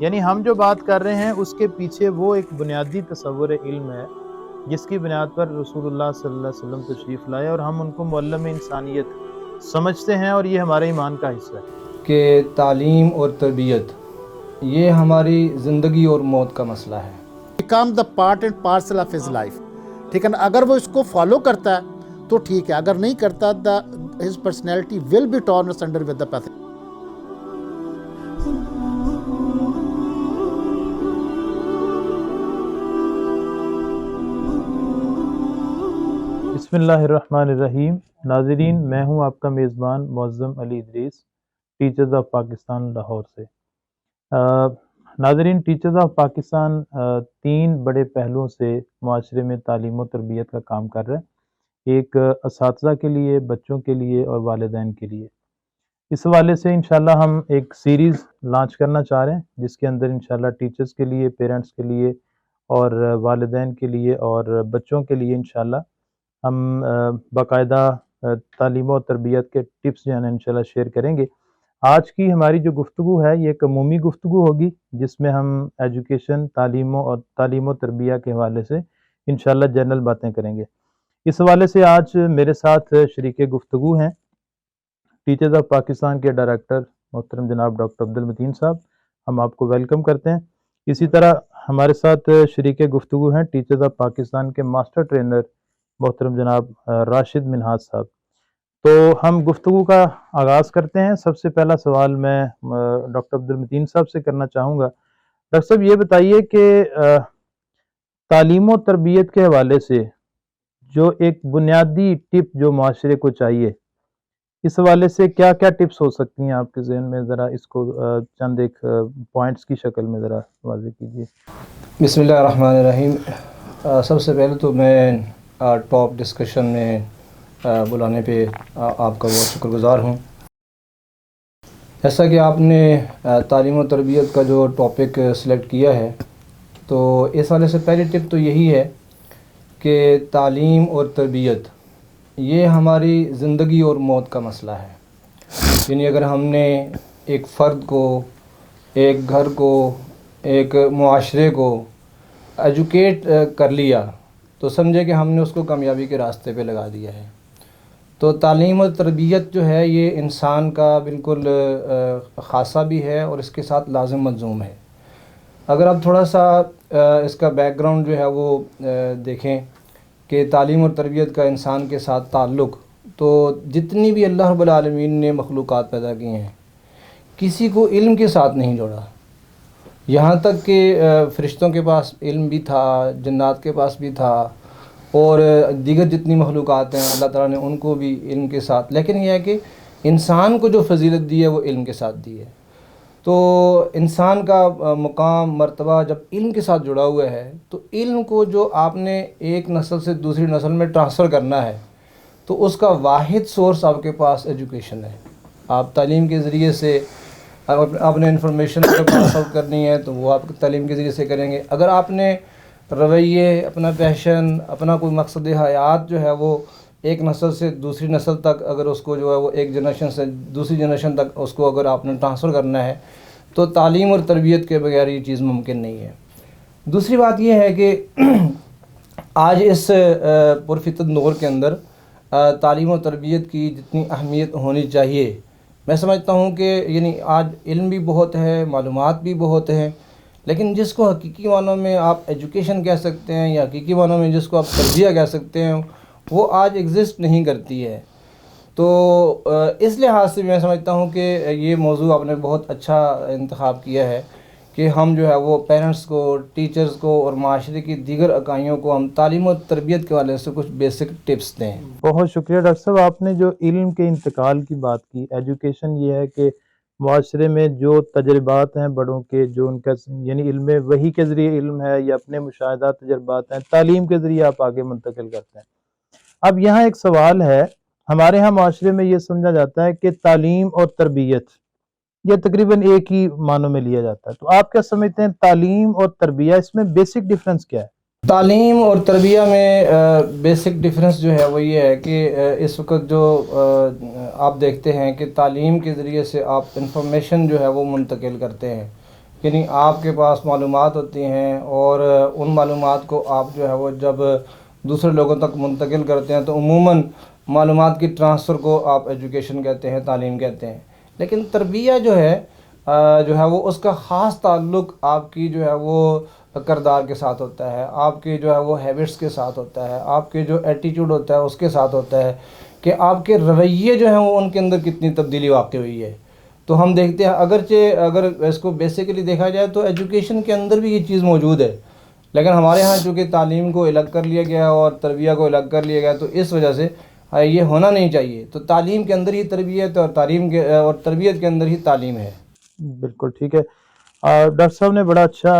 یعنی ہم جو بات کر رہے ہیں اس کے پیچھے وہ ایک بنیادی تصور علم ہے جس کی بنیاد پر رسول اللہ صلی اللہ علیہ وسلم تشریف لائے، اور ہم ان کو معلم انسانیت سمجھتے ہیں، اور یہ ہمارے ایمان کا حصہ ہے کہ تعلیم اور تربیت یہ ہماری زندگی اور موت کا مسئلہ ہے. Become the part and parcel of his life. ٹھیک ہے نا، اگر وہ اس کو فالو کرتا ہے تو ٹھیک ہے، اگر نہیں کرتا his personality will be torn asunder with the path. بسم اللہ الرحمن الرحیم. ناظرین، میں ہوں آپ کا میزبان معظم علی ادریس، ٹیچرز آف پاکستان لاہور سے. ناظرین، ٹیچرز آف پاکستان 3 بڑے پہلوؤں سے معاشرے میں تعلیم و تربیت کا کام کر رہا ہے. ایک اساتذہ کے لیے، بچوں کے لیے اور والدین کے لیے. اس حوالے سے انشاءاللہ ہم ایک سیریز لانچ کرنا چاہ رہے ہیں جس کے اندر انشاءاللہ ٹیچرز کے لیے، پیرنٹس کے لیے اور والدین کے لیے اور بچوں کے لیے انشاءاللہ ہم باقاعدہ تعلیم و تربیت کے ٹپس جو ہیں انشاءاللہ شیئر کریں گے. آج کی ہماری جو گفتگو ہے یہ ایک عمومی گفتگو ہوگی جس میں ہم ایجوکیشن، تعلیم و تربیت کے حوالے سے انشاءاللہ جنرل باتیں کریں گے. اس حوالے سے آج میرے ساتھ شریک گفتگو ہیں ٹیچرز آف پاکستان کے ڈائریکٹر محترم جناب ڈاکٹر عبدالمتین صاحب. ہم آپ کو ویلکم کرتے ہیں. اسی طرح ہمارے ساتھ شریک گفتگو ہیں ٹیچرز آف پاکستان کے ماسٹر ٹرینر محترم جناب راشد منہاج صاحب. تو ہم گفتگو کا آغاز کرتے ہیں. سب سے پہلا سوال میں ڈاکٹر عبدالمتین صاحب سے کرنا چاہوں گا. ڈاکٹر صاحب یہ بتائیے کہ تعلیم و تربیت کے حوالے سے جو ایک بنیادی ٹپ جو معاشرے کو چاہیے، اس حوالے سے کیا کیا ٹپس ہو سکتی ہیں آپ کے ذہن میں؟ ذرا اس کو چند ایک پوائنٹس کی شکل میں ذرا واضح کیجیے. بسم اللہ الرحمن الرحیم. سب سے پہلے تو میں ٹاپ ڈسکشن میں بلانے پہ آپ کا بہت شکر گزار ہوں. جیسا کہ آپ نے تعلیم و تربیت کا جو ٹاپک سلیکٹ کیا ہے، تو اس حوالے سے پہلی ٹپ تو یہی ہے کہ تعلیم اور تربیت یہ ہماری زندگی اور موت کا مسئلہ ہے. یعنی اگر ہم نے ایک فرد کو، ایک گھر کو، ایک معاشرے کو ایجوکیٹ کر لیا تو سمجھے کہ ہم نے اس کو کامیابی کے راستے پہ لگا دیا ہے. تو تعلیم و تربیت جو ہے یہ انسان کا بالکل خاصہ بھی ہے اور اس کے ساتھ لازم ملزوم ہے. اگر آپ تھوڑا سا اس کا بیک گراؤنڈ جو ہے وہ دیکھیں کہ تعلیم اور تربیت کا انسان کے ساتھ تعلق، تو جتنی بھی اللہ رب العالمین نے مخلوقات پیدا کی ہیں کسی کو علم کے ساتھ نہیں جوڑا. یہاں تک کہ فرشتوں کے پاس علم بھی تھا، جنات کے پاس بھی تھا، اور دیگر جتنی مخلوقات ہیں اللہ تعالیٰ نے ان کو بھی علم کے ساتھ، لیکن یہ ہے کہ انسان کو جو فضیلت دی ہے وہ علم کے ساتھ دی ہے. تو انسان کا مقام، مرتبہ جب علم کے ساتھ جڑا ہوا ہے تو علم کو جو آپ نے ایک نسل سے دوسری نسل میں ٹرانسفر کرنا ہے تو اس کا واحد سورس آپ کے پاس ایجوکیشن ہے. آپ تعلیم کے ذریعے سے آپ نے انفارمیشن پاس آؤٹ کرنی ہے تو وہ آپ تعلیم کے ذریعے سے کریں گے. اگر آپ نے رویے، اپنا پیشن، اپنا کوئی مقصد حیات جو ہے وہ ایک نسل سے دوسری نسل تک، اگر اس کو جو ہے وہ ایک جنریشن سے دوسری جنریشن تک اس کو اگر آپ نے ٹرانسفر کرنا ہے تو تعلیم اور تربیت کے بغیر یہ چیز ممکن نہیں ہے. دوسری بات یہ ہے کہ آج اس پرفتن دور کے اندر تعلیم و تربیت کی جتنی اہمیت ہونی چاہیے، میں سمجھتا ہوں کہ یعنی آج علم بھی بہت ہے، معلومات بھی بہت ہیں، لیکن جس کو حقیقی معنوں میں آپ ایجوکیشن کہہ سکتے ہیں یا حقیقی معنوں میں جس کو آپ تربیہ کہہ سکتے ہیں وہ آج ایگزسٹ نہیں کرتی ہے. تو اس لحاظ سے میں سمجھتا ہوں کہ یہ موضوع آپ نے بہت اچھا انتخاب کیا ہے کہ ہم جو ہے وہ پیرنٹس کو، ٹیچرز کو اور معاشرے کی دیگر اکائیوں کو ہم تعلیم و تربیت کے حوالے سے کچھ بیسک ٹپس دیں. بہت شکریہ ڈاکٹر صاحب. آپ نے جو علم کے انتقال کی بات کی، ایجوکیشن یہ ہے کہ معاشرے میں جو تجربات ہیں بڑوں کے، جو ان کا یعنی علم وحی کے ذریعے علم ہے یا اپنے مشاہدات تجربات ہیں، تعلیم کے ذریعے آپ آگے منتقل کرتے ہیں. اب یہاں ایک سوال ہے، ہمارے ہاں معاشرے میں یہ سمجھا جاتا ہے کہ تعلیم اور تربیت یہ تقریباً ایک ہی معنوں میں لیا جاتا ہے. تو آپ کیا سمجھتے ہیں تعلیم اور تربیت، اس میں بیسک ڈفرنس کیا ہے؟ تعلیم اور تربیہ میں بیسک ڈفرنس جو ہے وہ یہ ہے کہ اس وقت جو آپ دیکھتے ہیں کہ تعلیم کے ذریعے سے آپ انفارمیشن جو ہے وہ منتقل کرتے ہیں، یعنی آپ کے پاس معلومات ہوتی ہیں اور ان معلومات کو آپ جو ہے وہ جب دوسرے لوگوں تک منتقل کرتے ہیں تو عموماً معلومات کی ٹرانسفر کو آپ ایجوکیشن کہتے ہیں، تعلیم کہتے ہیں. لیکن تربیہ جو ہے وہ اس کا خاص تعلق آپ کی جو ہے وہ کردار کے ساتھ ہوتا ہے، آپ کے جو ہے وہ ہیبٹس کے ساتھ ہوتا ہے، آپ کے جو ایٹیٹیوڈ ہوتا ہے اس کے ساتھ ہوتا ہے کہ آپ کے رویے جو ہیں وہ ان کے اندر کتنی تبدیلی واقع ہوئی ہے. تو ہم دیکھتے ہیں اگرچہ اگر اس کو بیسیکلی دیکھا جائے تو ایجوکیشن کے اندر بھی یہ چیز موجود ہے، لیکن ہمارے ہاں چونکہ تعلیم کو الگ کر لیا گیا اور تربیہ کو الگ کر لیا گیا تو اس وجہ سے یہ ہونا نہیں چاہیے. تو تعلیم کے اندر ہی تربیت اور تربیت کے اندر ہی تعلیم ہے. بالکل ٹھیک ہے. ڈاکٹر صاحب نے بڑا اچھا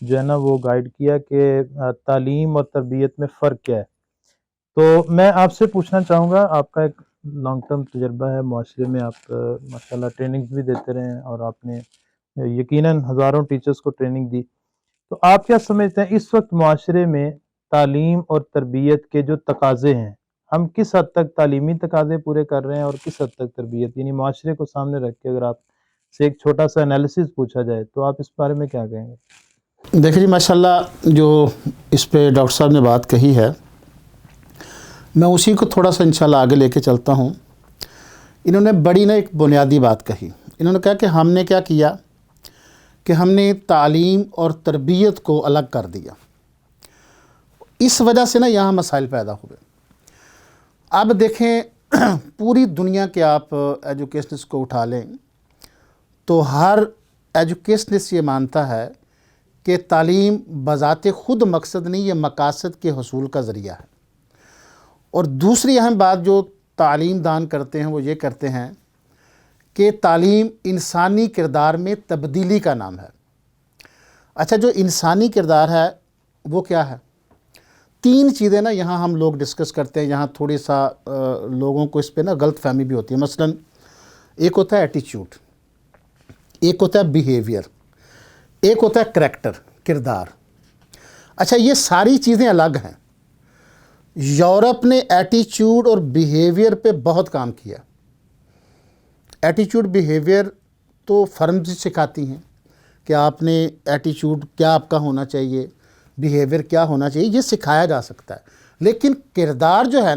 جو ہے نا وہ گائیڈ کیا کہ تعلیم اور تربیت میں فرق کیا ہے. تو میں آپ سے پوچھنا چاہوں گا، آپ کا ایک لانگ ٹرم تجربہ ہے معاشرے میں، آپ ماشاء اللہ ٹریننگز بھی دیتے رہے ہیں اور آپ نے یقیناً ہزاروں ٹیچرز کو ٹریننگ دی. تو آپ کیا سمجھتے ہیں اس وقت معاشرے میں تعلیم اور تربیت کے جو تقاضے ہیں، ہم کس حد تک تعلیمی تقاضے پورے کر رہے ہیں اور کس حد تک تربیت، یعنی معاشرے کو سامنے رکھ کے اگر آپ سے ایک چھوٹا سا انالیسس پوچھا جائے تو آپ اس بارے میں کیا کہیں گے؟ دیکھیے ماشاءاللہ جو اس پہ ڈاکٹر صاحب نے بات کہی ہے، میں اسی کو تھوڑا سا انشاءاللہ آگے لے کے چلتا ہوں. انہوں نے بڑی ایک بنیادی بات کہی. انہوں نے کہا کہ ہم نے کیا کیا کہ ہم نے تعلیم اور تربیت کو الگ کر دیا. اس وجہ سے یہاں مسائل پیدا ہوئے. اب دیکھیں پوری دنیا کے آپ ایجوکیشنسٹ کو اٹھا لیں تو ہر ایجوکیشنسٹ یہ مانتا ہے کہ تعلیم بذات خود مقصد نہیں، یہ مقاصد کے حصول کا ذریعہ ہے. اور دوسری اہم بات جو تعلیم دان کرتے ہیں وہ یہ کرتے ہیں کہ تعلیم انسانی کردار میں تبدیلی کا نام ہے. اچھا، جو انسانی کردار ہے وہ کیا ہے؟ 3 چیزیں یہاں ہم لوگ ڈسکس کرتے ہیں. یہاں تھوڑی سا لوگوں کو اس پہ غلط فہمی بھی ہوتی ہے. مثلا ایک ہوتا ہے ایٹیچیوڈ، ایک ہوتا ہے بیہیویئر، ایک ہوتا ہے کریکٹر، کردار. اچھا، یہ ساری چیزیں الگ ہیں. یورپ نے ایٹیچیوڈ اور بیہیویئر پہ بہت کام کیا. ایٹیچیوڈ بیہیویئر تو فرمز سکھاتی ہیں کہ آپ نے ایٹیچیوڈ کیا آپ کا ہونا چاہیے، بیہیویئر کیا ہونا چاہیے، یہ سکھایا جا سکتا ہے. لیکن کردار جو ہے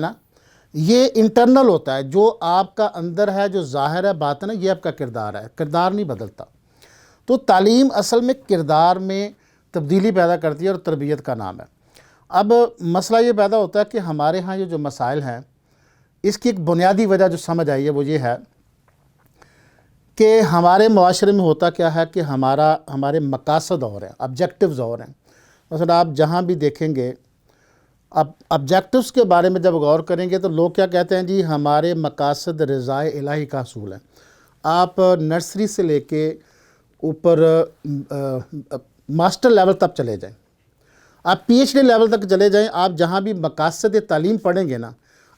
یہ انٹرنل ہوتا ہے، جو آپ کا اندر ہے، جو ظاہر ہے باطن ہے، یہ آپ کا کردار ہے. کردار نہیں بدلتا. تو تعلیم اصل میں کردار میں تبدیلی پیدا کرتی ہے اور تربیت کا نام ہے. اب مسئلہ یہ پیدا ہوتا ہے کہ ہمارے ہاں یہ جو مسائل ہیں، اس کی ایک بنیادی وجہ جو سمجھ آئی ہے وہ یہ ہے کہ ہمارے معاشرے میں ہوتا کیا ہے کہ ہمارے مقاصد اور ہیں، آبجیکٹیوز اور ہیں. مثلا آپ جہاں بھی دیکھیں گے، اب آبجیکٹیوز کے بارے میں جب غور کریں گے تو لوگ کیا کہتے ہیں، جی ہمارے مقاصد رضائے الہی کا حصول ہے. آپ نرسری سے لے کے اوپر ماسٹر لیول تک چلے جائیں، آپ پی ایچ ڈی لیول تک چلے جائیں، آپ جہاں بھی مقاصد تعلیم پڑھیں گے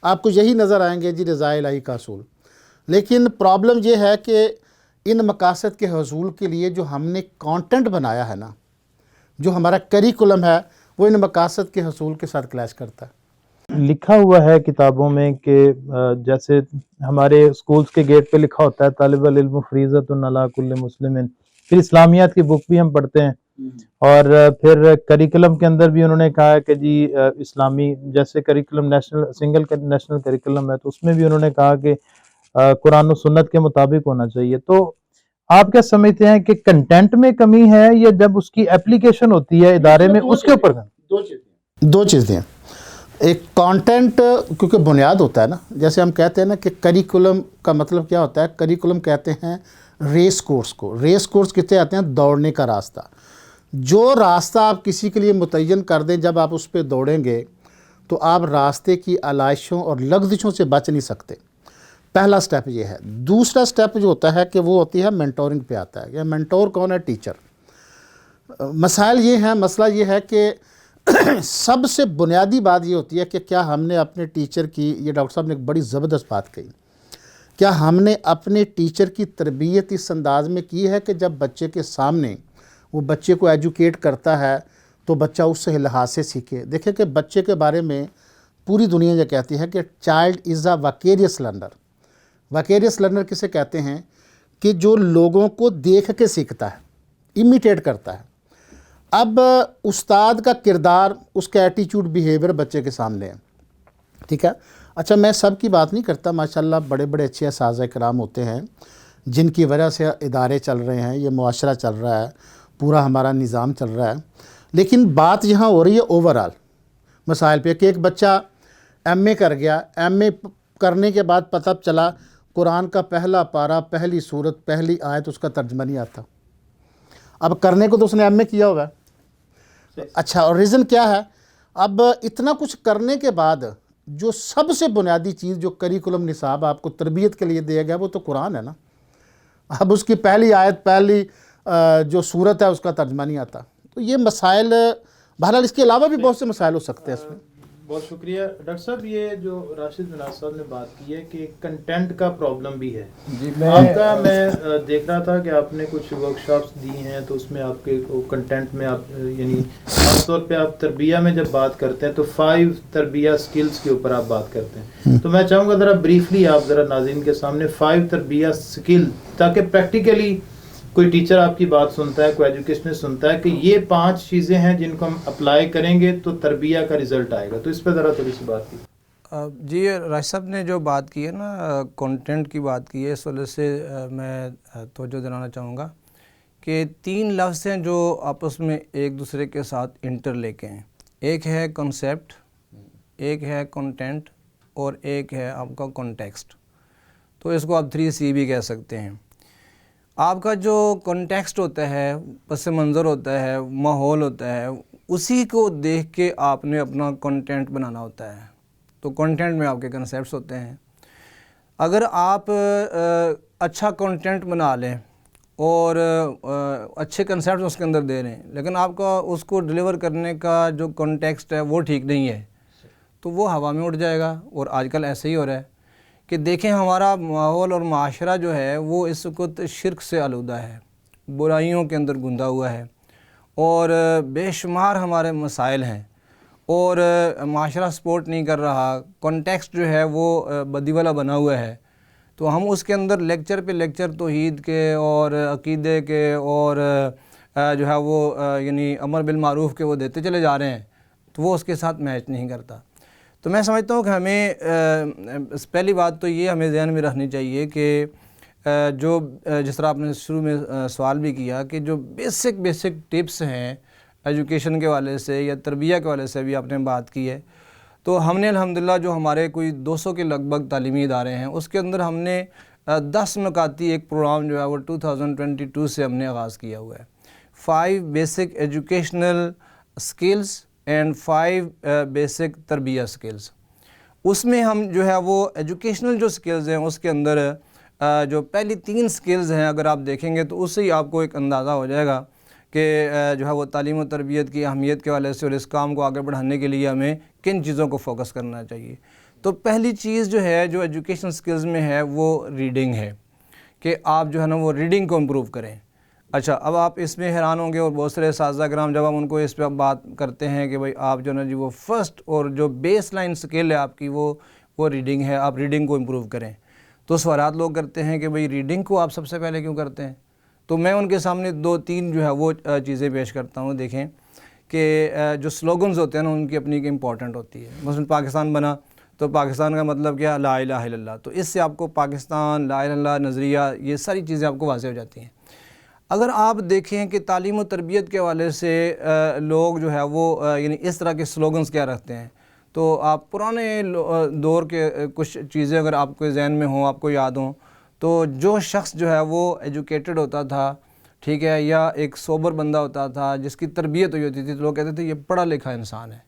آپ کو یہی نظر آئیں گے، جی رضائے الہی کا حصول. لیکن پرابلم یہ ہے کہ ان مقاصد کے حصول کے لیے جو ہم نے کانٹینٹ بنایا ہے جو ہمارا کریکولم ہے، وہ ان مقاصد کے حصول کے ساتھ کلیش کرتا ہے. لکھا ہوا ہے کتابوں میں کہ جیسے ہمارے اسکولز کے گیٹ پہ لکھا ہوتا ہے طالب العلم فریضۃ علی کل مسلم. پھر اسلامیات کی بک بھی ہم پڑھتے ہیں اور پھر کریکولم کے اندر بھی انہوں نے کہا ہے کہ جی اسلامی جیسے کریکولم سنگل نیشنل کریکولم ہے تو اس میں بھی انہوں نے کہا کہ قرآن و سنت کے مطابق ہونا چاہیے. تو آپ کیا سمجھتے ہیں کہ کنٹینٹ میں کمی ہے یا جب اس کی اپلیکیشن ہوتی ہے ادارے میں اس کے اوپر؟ دو چیزیں. ایک کانٹینٹ کیونکہ بنیاد ہوتا ہے جیسے ہم کہتے ہیں کہ کریکولم کا مطلب کیا ہوتا ہے. کریکولم کہتے ہیں ریس کورس کو. ریس کورس کتنے آتے ہیں؟ دوڑنے کا راستہ. جو راستہ آپ کسی کے لیے متعین کر دیں، جب آپ اس پہ دوڑیں گے تو آپ راستے کی علائشوں اور لغزشوں سے بچ نہیں سکتے. پہلا سٹیپ یہ ہے. دوسرا سٹیپ جو ہوتا ہے کہ وہ ہوتی ہے مینٹورنگ پہ آتا ہے. یہ مینٹور کون ہے؟ ٹیچر. مسائل یہ ہیں، مسئلہ یہ ہے کہ سب سے بنیادی بات یہ ہوتی ہے کہ کیا ہم نے اپنے ٹیچر کی، یہ ڈاکٹر صاحب نے ایک بڑی زبردست بات کہی، کیا ہم نے اپنے ٹیچر کی تربیت اس انداز میں کی ہے کہ جب بچے کے سامنے وہ بچے کو ایجوکیٹ کرتا ہے تو بچہ اس سے لحاظ سے سیکھے. دیکھیں کہ بچے کے بارے میں پوری دنیا یہ کہتی ہے کہ child is a vicarious learner. Vicarious learner کسے کہتے ہیں؟ کہ جو لوگوں کو دیکھ کے سیکھتا ہے. امیٹیٹ کرتا ہے. اب استاد کا کردار، اس کا ایٹیچیوڈ، بیہیویئر بچے کے سامنے ہے. ٹھیک ہے. اچھا میں سب کی بات نہیں کرتا، ماشاءاللہ بڑے بڑے اچھے اساتذہ کرام ہوتے ہیں جن کی وجہ سے ادارے چل رہے ہیں، یہ معاشرہ چل رہا ہے، پورا ہمارا نظام چل رہا ہے. لیکن بات یہاں ہو رہی ہے اوور آل مسائل پہ کہ ایک بچہ ایم اے کر گیا، ایم اے کرنے کے بعد پتہ چلا قرآن کا پہلا پارہ، پہلی سورت، پہلی آیت اس کا ترجمہ نہیں آتا. اب کرنے کو تو اس نے ایم اے کیا ہوگا. اچھا، اور ریزن کیا ہے؟ اب اتنا کچھ کرنے کے بعد جو سب سے بنیادی چیز جو کریکولم نصاب آپ کو تربیت کے لیے دیا گیا وہ تو قرآن ہے نا. اب اس کی پہلی آیت، پہلی جو صورت ہے اس کا ترجمہ نہیں آتا. تو یہ مسائل، بہرحال اس کے علاوہ بھی بہت سے مسائل ہو سکتے ہیں اس میں. بہت شکریہ ڈاکٹر صاحب. یہ جو راشد مناز صاحب نے بات کی ہے کہ کنٹینٹ کا پرابلم بھی ہے. جی آپ کا میں دیکھ رہا تھا کہ آپ نے کچھ ورک شاپس دی ہیں تو اس میں آپ کے کنٹینٹ میں آپ یعنی خاص طور پہ آپ تربیہ میں جب بات کرتے ہیں تو 5 تربیہ سکلز کے اوپر آپ بات کرتے ہیں. تو میں چاہوں گا ذرا بریفلی آپ ذرا ناظرین کے سامنے 5 تربیہ سکل، تاکہ پریکٹیکلی کوئی ٹیچر آپ کی بات سنتا ہے، کوئی ایجوکیشنسٹ سنتا ہے کہ یہ 5 چیزیں ہیں جن کو ہم اپلائی کریں گے تو تربیہ کا رزلٹ آئے گا. تو اس پہ ذرا تھوڑی سی بات کی. جی راشد صاحب نے جو بات کی ہے نا، کنٹینٹ کی بات کی ہے، اس وجہ سے میں توجہ دلانا چاہوں گا کہ 3 لفظ ہیں جو آپس میں ایک دوسرے کے ساتھ انٹر لے کے ہیں. ایک ہے کنسیپٹ، ایک ہے کنٹینٹ، اور ایک ہے آپ کا کنٹیکسٹ. تو اس کو آپ 3C بھی کہہ سکتے ہیں. آپ کا جو کنٹیکسٹ ہوتا ہے، پس منظر ہوتا ہے، ماحول ہوتا ہے، اسی کو دیکھ کے آپ نے اپنا کنٹینٹ بنانا ہوتا ہے. تو کنٹینٹ میں آپ کے کنسیپٹس ہوتے ہیں. اگر آپ اچھا کنٹینٹ بنا لیں اور اچھے کنسیپٹس اس کے اندر دے رہے ہیں، لیکن آپ کا اس کو ڈیلیور کرنے کا جو کنٹیکسٹ ہے وہ ٹھیک نہیں ہے، تو وہ ہوا میں اڑ جائے گا. اور آج کل ایسے ہی ہو رہا ہے کہ دیکھیں ہمارا ماحول اور معاشرہ جو ہے وہ اس وقت شرک سے آلودہ ہے، برائیوں کے اندر گندہ ہوا ہے، اور بے شمار ہمارے مسائل ہیں، اور معاشرہ سپورٹ نہیں کر رہا. کنٹیکسٹ جو ہے وہ بدی والا بنا ہوا ہے. تو ہم اس کے اندر لیکچر پہ لیکچر توحید کے اور عقیدے کے اور جو ہے وہ یعنی امر بالمعروف کے وہ دیتے چلے جا رہے ہیں، تو وہ اس کے ساتھ میچ نہیں کرتا. تو میں سمجھتا ہوں کہ ہمیں پہلی بات تو یہ ہمیں ذہن میں رکھنی چاہیے کہ جو جس طرح آپ نے شروع میں سوال بھی کیا کہ جو بیسک ٹپس ہیں ایجوکیشن کے والے سے یا تربیہ کے والے سے بھی آپ نے بات کی ہے. تو ہم نے الحمدللہ جو ہمارے کوئی 200 کے لگ بھگ تعلیمی ادارے ہیں، اس کے اندر ہم نے 10 نکاتی ایک پروگرام جو ہے وہ 2022 سے ہم نے آغاز کیا ہوا ہے. 5 basic educational skills and 5 basic تربیہ سکلز. اس میں ہم جو ہے وہ ایجوکیشنل جو سکلز ہیں اس کے اندر جو پہلی 3 سکلز ہیں اگر آپ دیکھیں گے تو اس سے ہی آپ کو ایک اندازہ ہو جائے گا کہ جو ہے وہ تعلیم و تربیت کی اہمیت کے والے سے اور اس کام کو آگے بڑھانے کے لیے ہمیں کن چیزوں کو فوکس کرنا چاہیے. تو پہلی چیز جو ہے جو ایجوکیشن سکلز میں ہے وہ ریڈنگ ہے، کہ آپ جو ہے نا وہ ریڈنگ کو امپروو کریں. اچھا، اب آپ اس میں حیران ہوں گے، اور بہت سارے اساتذہ کرام جب ہم ان کو اس پہ بات کرتے ہیں کہ بھائی آپ جو ہے نا جی وہ فرسٹ اور جو بیس لائن سکل ہے آپ کی وہ ریڈنگ ہے، آپ ریڈنگ کو امپروو کریں. تو سوالات لوگ کرتے ہیں کہ بھائی ریڈنگ کو آپ سب سے پہلے کیوں کرتے ہیں؟ تو میں ان کے سامنے 2-3 جو ہے وہ چیزیں پیش کرتا ہوں. دیکھیں کہ جو سلوگنز ہوتے ہیں نا ان کی اپنی ایک امپورٹنٹ ہوتی ہے. مثلا پاکستان بنا تو پاکستان کا مطلب کیا؟ لا الہ الا اللہ. تو اس سے آپ کو پاکستان، لا الہ الا اللہ، نظریہ، یہ ساری چیزیں آپ کو واضح ہو جاتی ہیں. اگر آپ دیکھیں کہ تعلیم و تربیت کے حوالے سے لوگ جو ہے وہ یعنی اس طرح کے سلوگنز کیا رکھتے ہیں، تو آپ پرانے دور کے کچھ چیزیں اگر آپ کے ذہن میں ہوں، آپ کو یاد ہوں، تو جو شخص جو ہے وہ ایجوکیٹڈ ہوتا تھا، ٹھیک ہے، یا ایک سوبر بندہ ہوتا تھا جس کی تربیت ہوئی ہوتی تھی، تو لوگ کہتے تھے یہ پڑھا لکھا انسان ہے.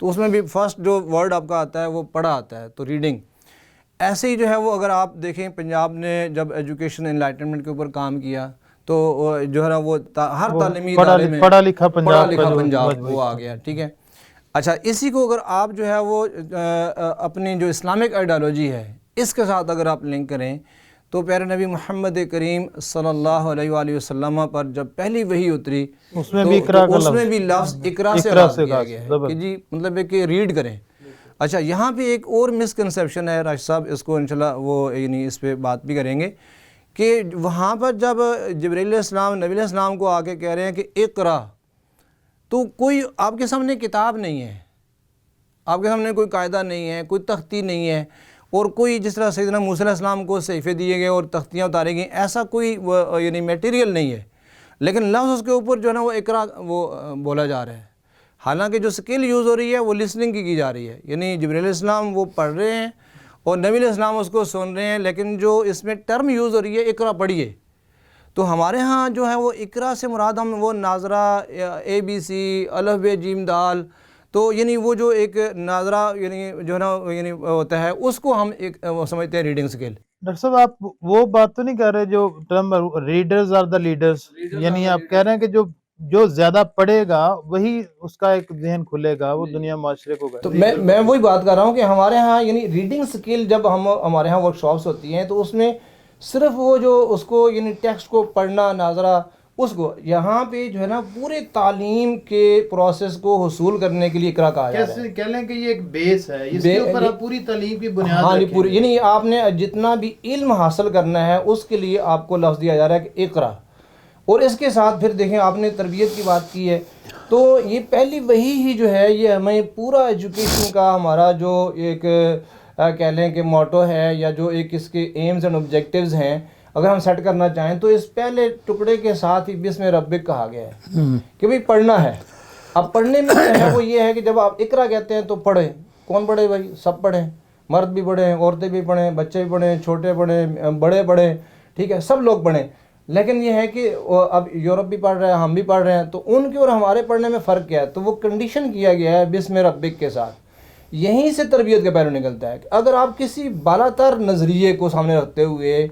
تو اس میں بھی فرسٹ جو ورڈ آپ کا آتا ہے وہ پڑھا آتا ہے، تو ریڈنگ. ایسے ہی جو ہے وہ اگر آپ دیکھیں پنجاب نے جب ایجوکیشن انلائٹنمنٹ کے اوپر کام کیا تو جو ہے نا وہ ہر تعلیمی ادارے میں پڑھا لکھا پنجاب وہ آ گیا. ٹھیک ہے. اچھا، اسی کو اگر آپ جو ہے وہ اپنی جو اسلامک آئیڈیالوجی ہے اس کے ساتھ اگر آپ لنک کریں تو پیارے نبی محمد کریم صلی اللہ علیہ وآلہ وسلم پر جب پہلی وحی اتری اس میں بھی لفظ اقرا سے آغاز کیا گیا ہے کہ جی مطلب ہے کہ ریڈ کریں. اچھا، یہاں پہ ایک اور مسکنسیپشن ہے راشد صاحب، اس کو انشاءاللہ وہ یعنی اس پہ بات بھی کریں گے کہ وہاں پر جب جبرائیل علیہ السلام نبی علیہ السلام کو آ کے کہہ رہے ہیں کہ اقرا، تو کوئی آپ کے سامنے کتاب نہیں ہے، آپ کے سامنے کوئی قاعدہ نہیں ہے، کوئی تختی نہیں ہے، اور کوئی جس طرح سیدنا موسیٰ علیہ السلام کو صحیفے دیے گئے اور تختیاں اتارے گئیں، ایسا کوئی یعنی میٹیریل نہیں ہے، لیکن لفظ اس کے اوپر جو ہے نا وہ اقرا وہ بولا جا رہا ہے۔ حالانکہ جو سکل یوز ہو رہی ہے وہ لسننگ کی جا رہی ہے، یعنی جبرائیل علیہ السلام وہ پڑھ رہے ہیں اور نبی علیہ السلام اس کو سن رہے ہیں، لیکن جو اس میں ٹرم یوز ہو رہی ہے اقرا پڑھیے، تو ہمارے ہاں جو ہے وہ اقرا سے مراد ہم وہ ناظرہ ABC الف ب جیم دال، تو یعنی وہ جو ایک ناظرہ یعنی جو ہے نا یعنی ہوتا ہے اس کو ہم ایک سمجھتے ہیں ریڈنگ سکل۔ ڈاکٹر صاحب آپ وہ بات تو نہیں کر رہے جو term readers are the leaders, یعنی آپ کہہ رہے ہیں کہ جو زیادہ پڑھے گا وہی اس کا ایک ذہن کھلے گا، وہ دنیا معاشرے کو تو میں وہی بات کر رہا ہوں کہ ہمارے ہاں یعنی ریڈنگ سکل جب ہمارے ہاں ورک شاپس ہوتی ہیں تو اس میں صرف وہ جو اس کو یعنی ٹیکسٹ کو پڑھنا ناظرہ، اس کو یہاں پہ جو ہے نا پورے تعلیم کے پروسیس کو حصول کرنے کے لیے اقرا کہا جا رہا ہے۔ کہہ لیں کہ یہ ایک بیس ہے، اس کے اوپر آپ پوری تعلیم کی بنیاد ہاں رکھیں پوری، یعنی آپ نے جتنا بھی علم حاصل کرنا ہے اس کے لیے آپ کو لفظ دیا جا رہا ہے کہ اقرا، اور اس کے ساتھ پھر دیکھیں آپ نے تربیت کی بات کی ہے، تو یہ پہلی وہی ہی جو ہے یہ ہمیں پورا ایجوکیشن کا ہمارا جو ایک کہہ لیں کہ موٹو ہے یا جو ایک اس کے ایمز اینڈ آبجیکٹیوز ہیں اگر ہم سیٹ کرنا چاہیں تو اس پہلے ٹکڑے کے ساتھ ہی بسم ربک کہا گیا ہے کہ بھئی پڑھنا ہے۔ اب پڑھنے میں جو ہے وہ یہ ہے کہ جب آپ اقرا کہتے ہیں تو پڑھیں، کون پڑھے بھائی؟ سب پڑھیں، مرد بھی پڑھیں، عورتیں بھی پڑھیں، بچے بھی پڑھیں، چھوٹے پڑھیں، بڑے پڑھیں، ٹھیک ہے، سب لوگ پڑھیں۔ لیکن یہ ہے کہ اب یورپ بھی پڑھ رہے ہیں، ہم بھی پڑھ رہے ہیں، تو ان کے اور ہمارے پڑھنے میں فرق کیا ہے؟ تو وہ کنڈیشن کیا گیا ہے بسم ربک کے ساتھ۔ یہیں سے تربیت کا پہلو نکلتا ہے کہ اگر آپ کسی بالا تر نظریے کو سامنے رکھتے ہوئے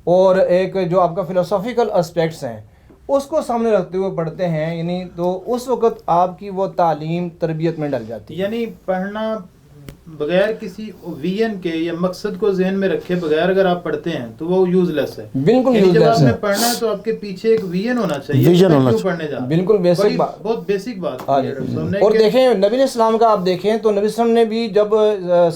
اور ایک جو آپ کا فلسافیکل اسپیکٹس ہیں اس کو سامنے رکھتے ہوئے پڑھتے ہیں، یعنی تو اس وقت آپ کی وہ تعلیم تربیت میں ڈل جاتی ہے۔ یعنی پڑھنا بغیر کسی ویژن کے یا مقصد کو ذہن میں رکھے بغیر اگر آپ پڑھتے ہیں تو وہ یوز لیس ہے، بالکل یعنی یوز جب آپ لیس نے ہے، پڑھنا ہے تو آپ کے پیچھے ایک ویژن ہونا چاہیے، ویژن ہونا کیوں چاہیے، پڑھنے جا رہے ہیں۔ بالکل بیسک بات، بہت بیسک بات ہاں کی ہے ڈاکٹر صاحب نے اور کہ دیکھیں نبی علیہ السلام کا آپ دیکھیں تو نبی علیہ السلام نے بھی جب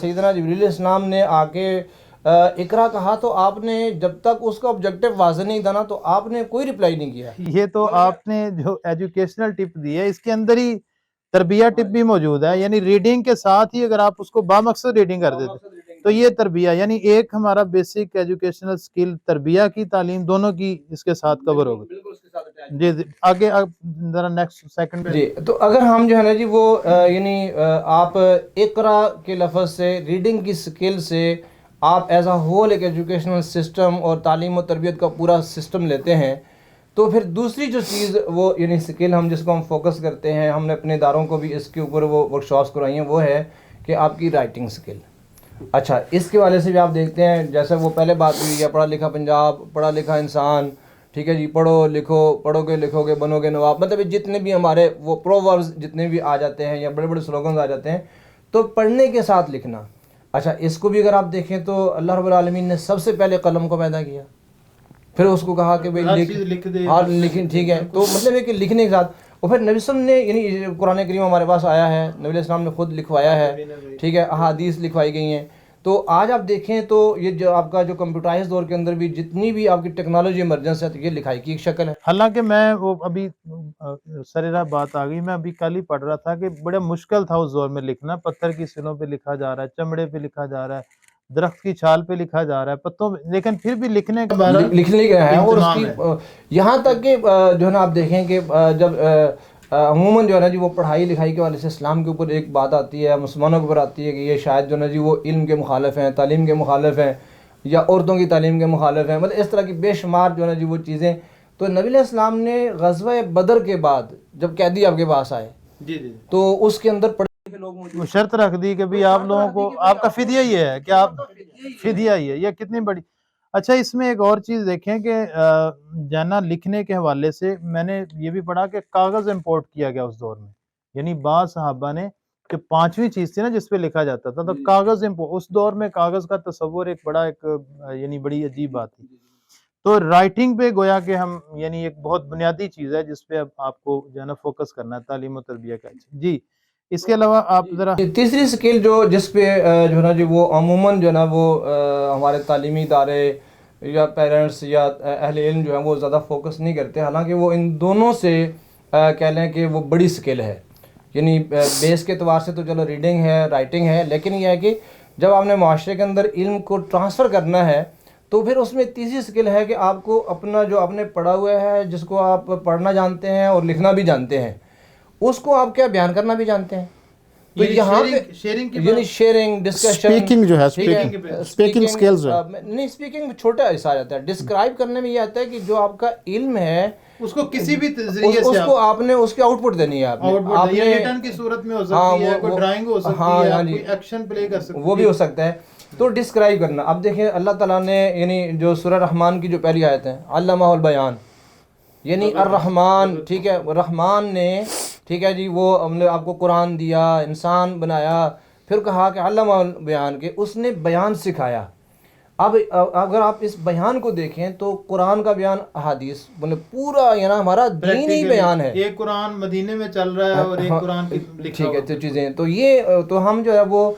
سیدنا جبرائیل علیہ السلام نے آ کے اقرا کہا تو آپ نے جب تک اس کا آبجیکٹیو واضح نہیں تھا نا تو آپ نے کوئی رپلائی نہیں کیا۔ یہ تو آپ نے جو ایجوکیشنل ٹپ دی ہے اس کے اندر ہی تربیہ ٹپ بھی موجود ہے، یعنی ریڈنگ کے ساتھ ہی اگر آپ اس کو بامقصد ریڈنگ کر دیتے تو یہ تربیہ، یعنی ایک ہمارا بیسک ایجوکیشنل سکل تربیہ کی تعلیم دونوں کی اس کے ساتھ کور ہوگی۔ جی آگے ذرا نیکسٹ سیکنڈ جی تو اگر ہم جو ہے نا جی وہ یعنی آپ اقرا کے لفظ سے ریڈنگ کی سکل سے آپ ایز اے ہول ایک ایجوکیشنل سسٹم اور تعلیم و تربیت کا پورا سسٹم لیتے ہیں تو پھر دوسری جو چیز وہ یعنی سکل ہم جس کو ہم فوکس کرتے ہیں، ہم نے اپنے اداروں کو بھی اس کے اوپر وہ ورک شاپس کرائی ہیں، وہ ہے کہ آپ کی رائٹنگ سکل۔ اچھا اس کے والے سے بھی آپ دیکھتے ہیں جیسے وہ پہلے بات ہوئی ہے پڑھا لکھا پنجاب، پڑھا لکھا انسان، ٹھیک ہے جی، پڑھو لکھو، پڑھو گے لکھو گے بنو گے نواب، مطلب جتنے بھی ہمارے وہ پرووربز جتنے بھی آ جاتے ہیں یا بڑے بڑے سلوگنز آ جاتے ہیں، تو پڑھنے کے ساتھ لکھنا۔ اچھا اس کو بھی اگر آپ دیکھیں تو اللہ رب العالمین نے سب سے پہلے قلم کو پیدا کیا، پھر اس کو کہا کہ بھئی لکھ دے، ہاں لکھیں، ٹھیک ہے، تو مطلب ہے کہ لکھنے کے ساتھ، اور پھر نبی صلی اللہ علیہ وسلم نے یعنی قرآن کریم ہمارے پاس آیا ہے، نبی علیہ السلام نے خود لکھوایا ہے، ٹھیک ہے، احادیث لکھوائی گئی ہیں، تو آج آپ دیکھیں تو یہ جو آپ کا جو کمپیوٹرائز دور کے اندر بھی جتنی بھی آپ کی ٹیکنالوجی ایمرجنس ہے تو یہ لکھائی کی ایک شکل ہے۔ حالانکہ میں وہ ابھی سریرا بات آ گئی، میں ابھی کل ہی پڑھ رہا تھا کہ بڑے مشکل تھا اس دور میں لکھنا، پتھر کی سلوں پہ لکھا جا رہا ہے، چمڑے پہ لکھا جا رہا ہے، درخت کی چھال پہ لکھا جا رہا ہے، پتوں پہ، لیکن پھر بھی لکھنے کا لکھنے کا ہے، اور اس انتظام کی یہاں تک کہ جو ہے نا آپ دیکھیں کہ جب عموماً جو ہے نا جی وہ پڑھائی لکھائی کے والے سے اسلام کے اوپر ایک بات آتی ہے، مسلمانوں کے اوپر آتی ہے کہ یہ شاید جو ہے نا جی وہ علم کے مخالف ہیں، تعلیم کے مخالف ہیں، یا عورتوں کی تعلیم کے مخالف ہیں، مطلب اس طرح کی بے شمار جو ہے نا جی وہ چیزیں، تو نبی علیہ السلام نے غزوہ بدر کے بعد جب قیدی آپ کے پاس آئے جی تو اس کے اندر پڑھے لکھے لوگ موجود وہ شرط رکھ دی کہ بھی آپ لوگوں کو آپ کا فدیہ ہی ہے کہ آپ فدیہ ہی ہے، یہ کتنی بڑی۔ اچھا اس میں ایک اور چیز دیکھیں کہ جانا لکھنے کے حوالے سے میں نے یہ بھی پڑھا کہ کاغذ امپورٹ کیا گیا اس دور میں، یعنی بعض صحابہ نے کہ پانچویں چیز تھی نا جس پہ لکھا جاتا تھا، تو کاغذ اس دور میں کاغذ کا تصور ایک بڑا ایک یعنی بڑی عجیب بات تھی، تو رائٹنگ پہ گویا کہ ہم یعنی ایک بہت بنیادی چیز ہے جس پہ اب آپ کو جو ہے نا فوکس کرنا ہے تعلیم و تربیہ کا۔ جی اس کے علاوہ آپ ذرا تیسری سکل جو جس پہ جو ہے نا جی وہ عموماً جو ہے نا وہ ہمارے تعلیمی ادارے یا پیرنٹس یا اہل علم جو ہیں وہ زیادہ فوکس نہیں کرتے، حالانکہ وہ ان دونوں سے کہہ لیں کہ وہ بڑی سکل ہے. یعنی بیس کے اعتبار سے تو چلو ریڈنگ ہے، رائٹنگ ہے، لیکن یہ ہے کہ جب آپ نے معاشرے کے اندر علم کو ٹرانسفر کرنا ہے تو پھر اس میں تیسری سکل ہے کہ آپ کو اپنا جو آپ نے پڑھا ہوا ہے، جس کو آپ پڑھنا جانتے ہیں اور لکھنا بھی جانتے ہیں، اس کو آپ کیا بیان کرنا بھی جانتے ہیں. تو یہاں پہ یعنی شیئرنگ، ڈسکشن، اسپیکنگ جو ہے، اسپیکنگ سکلز جو ہے، نہیں اسپیکنگ چھوٹا حصہ آ جاتا ہے. ڈسکرائب کرنے میں یہ آتا ہے کہ جو آپ کا علم ہے اس کو کسی بھی ذریعے سے اس کو آپ نے اس کی آؤٹ پٹ دینی ہے. آپ نے ریٹن کی صورت میں ہو سکتی ہے، کوئی ڈرائنگ ہو سکتی ہے، کوئی ایکشن پلے کر سکتے ہیں، وہ بھی ہو سکتا ہے. تو ڈسکرائب کرنا، اب دیکھیں اللہ تعالیٰ نے یعنی جو سورہ رحمان کی جو پہلی آیت ہے، علمہ البیان، یعنی الرحمن، ٹھیک ہے، رحمان نے، ٹھیک ہے جی، وہ ہم نے آپ کو قرآن دیا، انسان بنایا، پھر کہا کہ علمہ البیان، کہ اس نے بیان سکھایا. اب اگر آپ اس بیان کو دیکھیں تو قرآن کا بیان، احادیث، مطلب پورا یعنی ہمارا دین ہی بیان ہے. ایک قرآن مدینے میں چل رہا ہے اور ایک قرآن کی لکھا ٹھیک ہے، تو چیزیں تو یہ تو ہم جو ہے وہ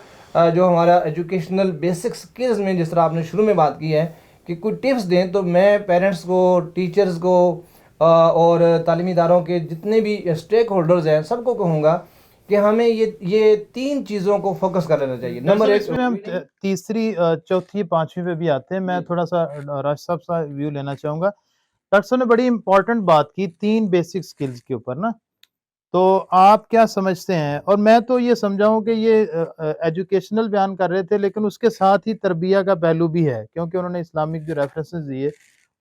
جو ہمارا ایجوکیشنل بیسک سکلز میں جس طرح آپ نے شروع میں بات کی ہے کہ کوئی ٹپس دیں، تو میں پیرنٹس کو، ٹیچرز کو اور تعلیمی اداروں کے جتنے بھی اسٹیک ہولڈرز ہیں سب کو کہوں گا کہ ہمیں یہ تین چیزوں کو فوکس کر لینا چاہیے. نمبر ایک، اس میں ہم تیسری، چوتھی، پانچویں پہ بھی آتے ہیں. میں تھوڑا سا راج صاحب سے ویو لینا چاہوں گا. ڈاکٹر صاحب نے بڑی امپورٹنٹ بات کی 3 بیسک سکلز کے اوپر نا، تو آپ کیا سمجھتے ہیں؟ اور میں تو یہ سمجھا ہوں کہ یہ ایجوکیشنل بیان کر رہے تھے، لیکن اس کے ساتھ ہی تربیہ کا پہلو بھی ہے، کیونکہ انہوں نے اسلامک جو ریفرنسز دیے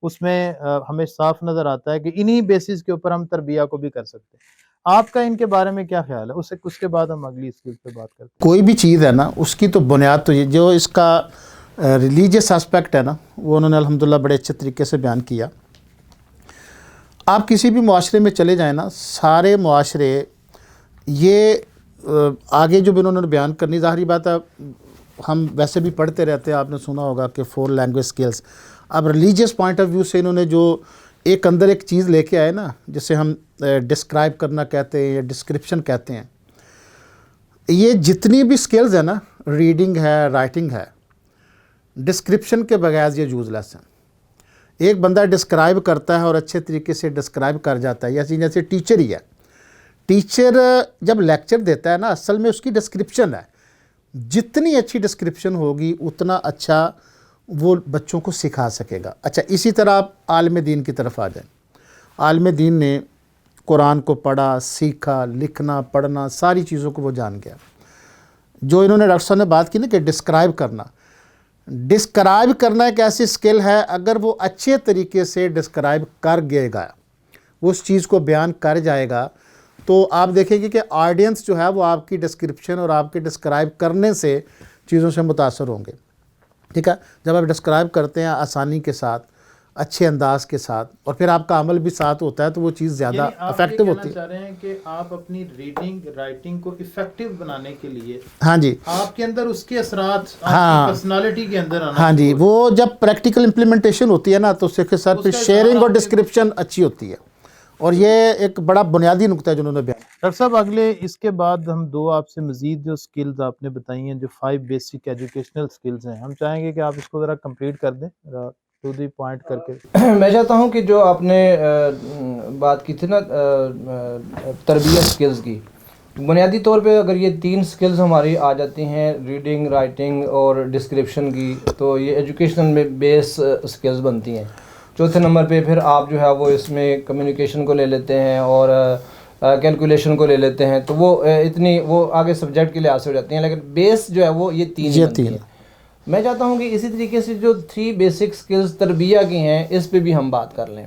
اس میں ہمیں صاف نظر آتا ہے کہ انہی بیسز کے اوپر ہم تربیہ کو بھی کر سکتے ہیں. آپ کا ان کے بارے میں کیا خیال ہے؟ اس کے بعد ہم اگلی اسکل پہ بات کرتے ہیں. کوئی بھی چیز ہے نا، اس کی تو بنیاد تو یہ جو اس کا ریلیجیس اسپیکٹ ہے نا، وہ انہوں نے الحمدللہ بڑے اچھے طریقے سے بیان کیا. آپ کسی بھی معاشرے میں چلے جائیں نا، سارے معاشرے یہ آگے جو بھی انہوں نے بیان کرنی، ظاہری بات ہے ہم ویسے بھی پڑھتے رہتے ہیں، آپ نے سنا ہوگا کہ 4 لینگویج سکلز. اب ریلیجیس پوائنٹ آف ویو سے انہوں نے جو ایک اندر ایک چیز لے کے آئے نا، جسے ہم ڈسکرائب کرنا کہتے ہیں یا ڈسکرپشن کہتے ہیں، یہ جتنی بھی سکلز ہیں نا، ریڈنگ ہے، رائٹنگ ہے، ڈسکرپشن کے بغیر یہ یوز لیس ہیں. ایک بندہ ڈسکرائب کرتا ہے اور اچھے طریقے سے ڈسکرائب کر جاتا ہے، جیسے ٹیچر ہی ہے. ٹیچر جب لیکچر دیتا ہے نا، اصل میں اس کی ڈسکرپشن ہے. جتنی اچھی ڈسکرپشن ہوگی اتنا اچھا وہ بچوں کو سکھا سکے گا. اچھا، اسی طرح آپ عالم دین کی طرف آ جائیں. عالم دین نے قرآن کو پڑھا، سیکھا، لکھنا، پڑھنا، ساری چیزوں کو وہ جان گیا. جو انہوں نے ڈاکٹر صاحب نے بات کی نا کہ ڈسکرائب کرنا ایک ایسی سکل ہے، اگر وہ اچھے طریقے سے ڈسکرائب کر گئے گا، وہ اس چیز کو بیان کر جائے گا، تو آپ دیکھیں گے کہ آڈینس جو ہے وہ آپ کی ڈسکرپشن اور آپ کے ڈسکرائب کرنے سے چیزوں سے متاثر ہوں گے. ٹھیک ہے، جب آپ ڈسکرائب کرتے ہیں آسانی کے ساتھ، اچھے انداز کے ساتھ، اور پھر آپ کا عمل بھی ساتھ ہوتا ہے، تو وہ چیز زیادہ افیکٹو ہوتی ہے. چاہ رہے ہیں کہ آپ اپنی ریڈنگ رائٹنگ کو افیکٹو بنانے کے لیے، ہاں جی، آپ کے اندر اس کے اثرات آپ کی پرسنالٹی کے اندر آنا. ہاں جی، وہ جب پریکٹیکل امپلیمنٹیشن ہوتی ہے نا، تو اس کے ساتھ پھر شیئرنگ اور ڈسکرپشن اچھی ہوتی ہے. اور یہ ایک بڑا بنیادی نقطہ ہے جو انہوں نے بیان. ڈاکٹر صاحب اگلے اس کے بعد ہم 2 آپ سے مزید جو سکلز آپ نے بتائی ہیں، جو 5 بیسک ایجوکیشنل سکلز ہیں، ہم چاہیں گے کہ آپ اس کو ذرا کمپلیٹ کر دیں ٹو دی پوائنٹ کر کے. میں چاہتا ہوں کہ جو آپ نے بات کی تھی نا تربیت سکلز کی، بنیادی طور پہ اگر یہ 3 سکلز ہماری آ جاتی ہیں، ریڈنگ، رائٹنگ اور ڈسکرپشن کی، تو یہ ایجوکیشنل میں بیس سکلز بنتی ہیں. چوتھے نمبر پہ پھر آپ جو ہے وہ اس میں کمیونیکیشن کو لے لیتے ہیں اور کیلکولیشن کو لے لیتے ہیں، تو وہ اتنی وہ آگے سبجیکٹ کے لحاظ سے ہو جاتی ہیں، لیکن بیس جو ہے وہ یہ 3 بنتی ہیں. میں چاہتا ہوں کہ اسی طریقے سے جو 3 بیسک سکلز تربیہ کی ہیں، اس پہ بھی ہم بات کر لیں.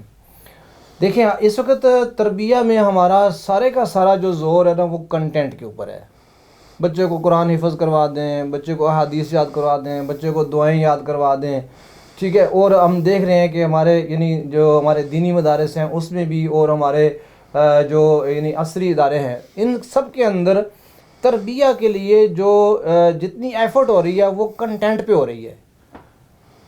دیکھیں، اس وقت تربیہ میں ہمارا سارے کا سارا جو زور ہے نا، وہ کنٹینٹ کے اوپر ہے. بچے کو قرآن حفظ کروا دیں، بچے کو احادیث یاد کروا دیں، بچے کو دعائیں یاد کروا دیں. ٹھیک ہے، اور ہم دیکھ رہے ہیں کہ ہمارے یعنی جو ہمارے دینی مدارس ہیں اس میں بھی، اور ہمارے جو یعنی عصری ادارے ہیں، ان سب کے اندر تربیہ کے لیے جو جتنی ایفرٹ ہو رہی ہے وہ کنٹینٹ پہ ہو رہی ہے.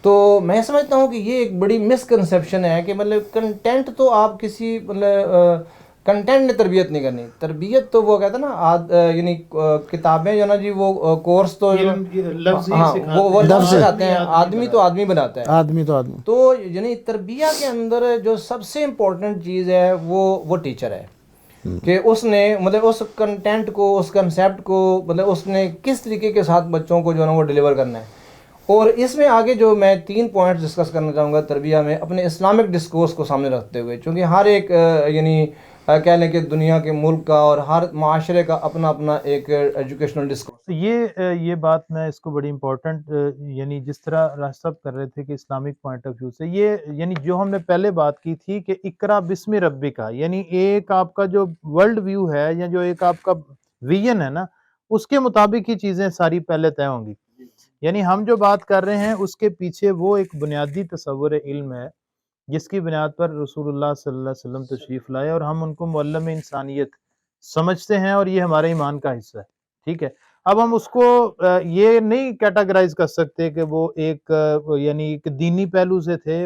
تو میں سمجھتا ہوں کہ یہ ایک بڑی مسکنسیپشن ہے کہ مطلب کنٹینٹ تو آپ کسی مطلب کنٹینٹ نے تربیت نہیں کرنی. تربیت تو وہ کہتے ہیں نا یعنی کتابیں جو نا جی وہ کورس تو وہ لفظ سکھاتے ہیں, آدمی تو آدمی بناتا ہے, آدمی تو آدمی. تو یعنی تربیہ کے اندر جو سب سے امپورٹنٹ چیز ہے وہ ٹیچر ہے کہ اس نے مطلب اس کنٹینٹ کو, اس کنسیپٹ کو مطلب اس نے کس طریقے کے ساتھ بچوں کو جو ہے نا وہ ڈیلیور کرنا ہے. اور اس میں آگے جو میں 3 پوائنٹس ڈسکس کرنا چاہوں گا تربیہ میں, اپنے اسلامک ڈسکورس کو سامنے رکھتے ہوئے, چونکہ ہر ایک یعنی کہہ لیں کہ دنیا کے ملک کا اور ہر معاشرے کا اپنا اپنا ایک ایجوکیشنل ڈسکورس. یہ بات میں اس کو بڑی امپورٹنٹ یعنی جس طرح راج صاحب کر رہے تھے کہ اسلامک پوائنٹ آف ویو سے یہ یعنی جو ہم نے پہلے بات کی تھی کہ اقرا بسم ربک کا, یعنی ایک آپ کا جو ورلڈ ویو ہے یا جو ایک آپ کا ویژن ہے نا, اس کے مطابق ہی چیزیں ساری پہلے طے ہوں گی. یعنی ہم جو بات کر رہے ہیں اس کے پیچھے وہ ایک بنیادی تصور علم ہے جس کی بنیاد پر رسول اللہ صلی اللہ علیہ وسلم تشریف لائے, اور ہم ان کو معلم انسانیت سمجھتے ہیں اور یہ ہمارے ایمان کا حصہ ہے. ٹھیک ہے, اب ہم اس کو یہ نہیں کیٹاگرائز کر سکتے کہ وہ ایک یعنی ایک دینی پہلو سے تھے,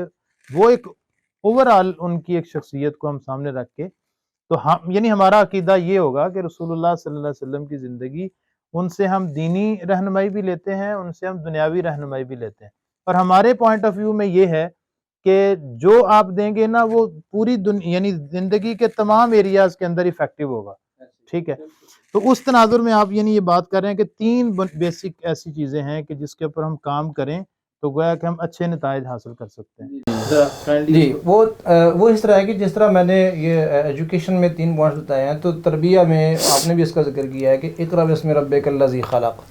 وہ ایک اوورآل ان کی ایک شخصیت کو ہم سامنے رکھ کے تو ہم یعنی ہمارا عقیدہ یہ ہوگا کہ رسول اللہ صلی اللہ علیہ وسلم کی زندگی, ان سے ہم دینی رہنمائی بھی لیتے ہیں, ان سے ہم دنیاوی رہنمائی بھی لیتے ہیں, اور ہمارے پوائنٹ آف ویو میں یہ ہے کہ جو آپ دیں گے نا وہ پوری یعنی زندگی کے تمام ایریاز کے اندر افیکٹو ہوگا. ٹھیک ہے, تو اس تناظر میں آپ یعنی یہ بات کر رہے ہیں کہ 3 بیسک ایسی چیزیں ہیں کہ جس کے اوپر ہم کام کریں تو گویا کہ ہم اچھے نتائج حاصل کر سکتے ہیں. جی وہ اس طرح ہے کہ جس طرح میں نے یہ ایجوکیشن میں 3 پوائنٹس بتائے ہیں, تو تربیہ میں آپ نے بھی اس کا ذکر کیا ہے کہ اقرا بسم ربک الذی خلق.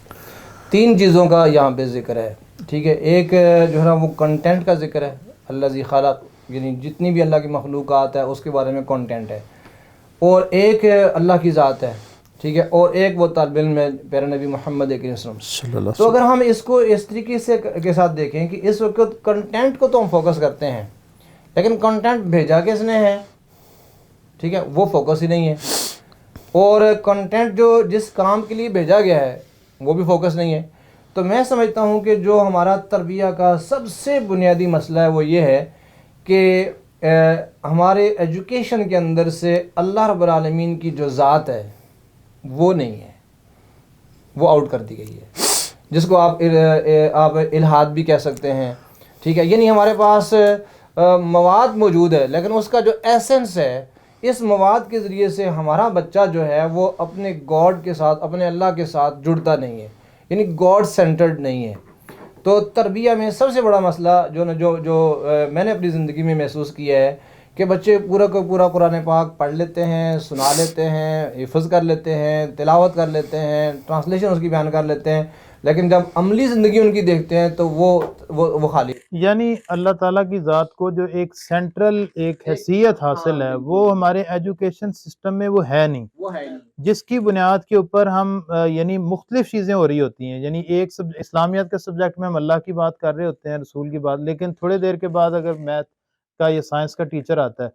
3 چیزوں کا یہاں پہ ذکر ہے. ٹھیک ہے, ایک جو ہے نا وہ کنٹینٹ کا ذکر ہے, الذی خلق یعنی جتنی بھی اللہ کی مخلوقات ہے اس کے بارے میں کنٹینٹ ہے, اور ایک اللہ کی ذات ہے. ٹھیک ہے, اور ایک وہ طالب علم ہے پیارے نبی محمد کریم صلی اللہ علیہ وسلم. تو اگر ہم اس کو اس طریقے سے کے ساتھ دیکھیں کہ اس وقت کنٹینٹ کو تو ہم فوکس کرتے ہیں, لیکن کنٹینٹ بھیجا کس نے ہے, ٹھیک ہے, وہ فوکس ہی نہیں ہے, اور کنٹینٹ جو جس کام کے لیے بھیجا گیا ہے وہ بھی فوکس نہیں ہے. تو میں سمجھتا ہوں کہ جو ہمارا تربیہ کا سب سے بنیادی مسئلہ ہے وہ یہ ہے کہ ہمارے ایجوکیشن کے اندر سے اللہ رب العالمین کی جو ذات ہے وہ نہیں ہے, وہ آؤٹ کر دی گئی ہے, جس کو آپ الہاد بھی کہہ سکتے ہیں. ٹھیک ہے, یعنی ہمارے پاس مواد موجود ہے لیکن اس کا جو ایسنس ہے, اس مواد کے ذریعے سے ہمارا بچہ جو ہے وہ اپنے گاڈ کے ساتھ, اپنے اللہ کے ساتھ جڑتا نہیں ہے, یعنی گاڈ سینٹرڈ نہیں ہے. تو تربیہ میں سب سے بڑا مسئلہ جو میں نے اپنی زندگی میں محسوس کیا ہے کہ بچے پورا کا پورا قرآن پاک پڑھ لیتے ہیں, سنا لیتے ہیں, حفظ کر لیتے ہیں, تلاوت کر لیتے ہیں, ٹرانسلیشن اس کی بیان کر لیتے ہیں, لیکن جب عملی زندگی ان کی دیکھتے ہیں تو وہ خالی. یعنی اللہ تعالیٰ کی ذات کو جو ایک سینٹرل ایک حیثیت حاصل ہے وہ ہمارے ایجوکیشن سسٹم میں وہ ہے نہیں, جس کی بنیاد کے اوپر ہم یعنی مختلف چیزیں ہو رہی ہوتی ہیں. یعنی ایک اسلامیات کے سبجیکٹ میں ہم اللہ کی بات کر رہے ہوتے ہیں, رسول کی بات, لیکن تھوڑے دیر کے بعد اگر میتھ کا یا سائنس کا ٹیچر آتا ہے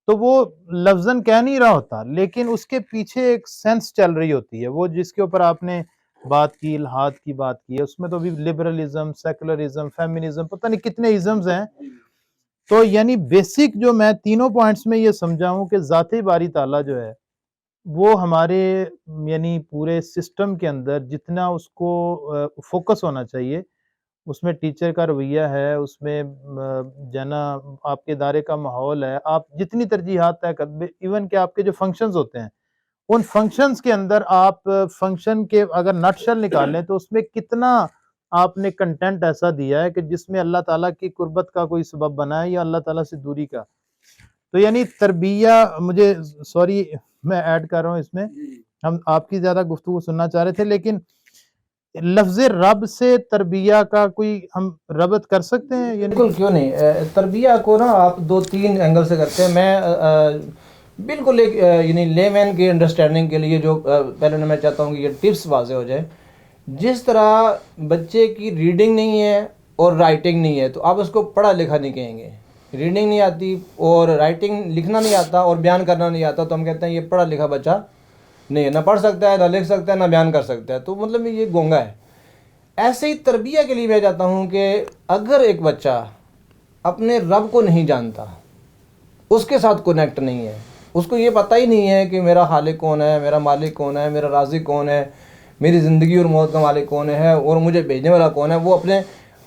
تو وہ لفظاً کہہ نہیں رہا ہوتا, لیکن اس کے پیچھے ایک سینس چل رہی ہوتی ہے. وہ جس کے اوپر آپ نے بات کی, الہاد کی بات کی ہے, اس میں تو بھی لبرلزم, سیکولرزم, فیمنزم, پتہ نہیں کتنے ازمز ہیں. تو یعنی بیسک جو میں 3 پوائنٹس میں یہ سمجھا ہوں کہ ذات باری تعالیٰ جو ہے وہ ہمارے یعنی پورے سسٹم کے اندر جتنا اس کو فوکس ہونا چاہیے, اس میں ٹیچر کا رویہ ہے, اس میں جنا آپ کے ادارے کا ماحول ہے, آپ جتنی ترجیحات طے کر, ایون کہ آپ کے جو فنکشنز ہوتے ہیں ان فنکشنز کے اندر آپ فنکشن کے اگر نٹ شل نکالیں تو اس میں کتنا آپ نے کنٹینٹ ایسا دیا ہے کہ جس میں اللہ تعالیٰ کی قربت کا کوئی سبب بنا ہے یا اللہ تعالیٰ سے دوری کا. تو یعنی تربیہ, مجھے سوری میں ایڈ کر رہا ہوں اس میں, ہم آپ کی زیادہ گفتگو سننا چاہ رہے تھے, لیکن لفظ رب سے تربیہ کا کوئی ہم ربط کر سکتے ہیں؟ بالکل کیوں نہیں. تربیہ کو نا آپ 2-3 اینگل سے کرتے ہیں. میں بالکل ایک یعنی لے مین کی انڈرسٹینڈنگ کے لیے جو پہلے میں چاہتا ہوں کہ یہ ٹپس واضح ہو جائے. جس طرح بچے کی ریڈنگ نہیں ہے اور رائٹنگ نہیں ہے تو آپ اس کو پڑھا لکھا نہیں کہیں گے. ریڈنگ نہیں آتی اور رائٹنگ لکھنا نہیں آتا اور بیان کرنا نہیں آتا تو ہم کہتے ہیں یہ پڑھا لکھا بچہ نہیں ہے, نہ پڑھ سکتا ہے, نہ لکھ سکتا ہے, نہ بیان کر سکتا ہے, تو مطلب یہ گونگا ہے. ایسے ہی تربیہ کے لیے میں چاہتا ہوں کہ اگر ایک بچہ اپنے رب کو نہیں جانتا, اس کے ساتھ کنیکٹ نہیں ہے, اس کو یہ پتہ ہی نہیں ہے کہ میرا خالق کون ہے, میرا مالک کون ہے, میرا رازق کون ہے, میری زندگی اور موت کا مالک کون ہے, اور مجھے بھیجنے والا کون ہے. وہ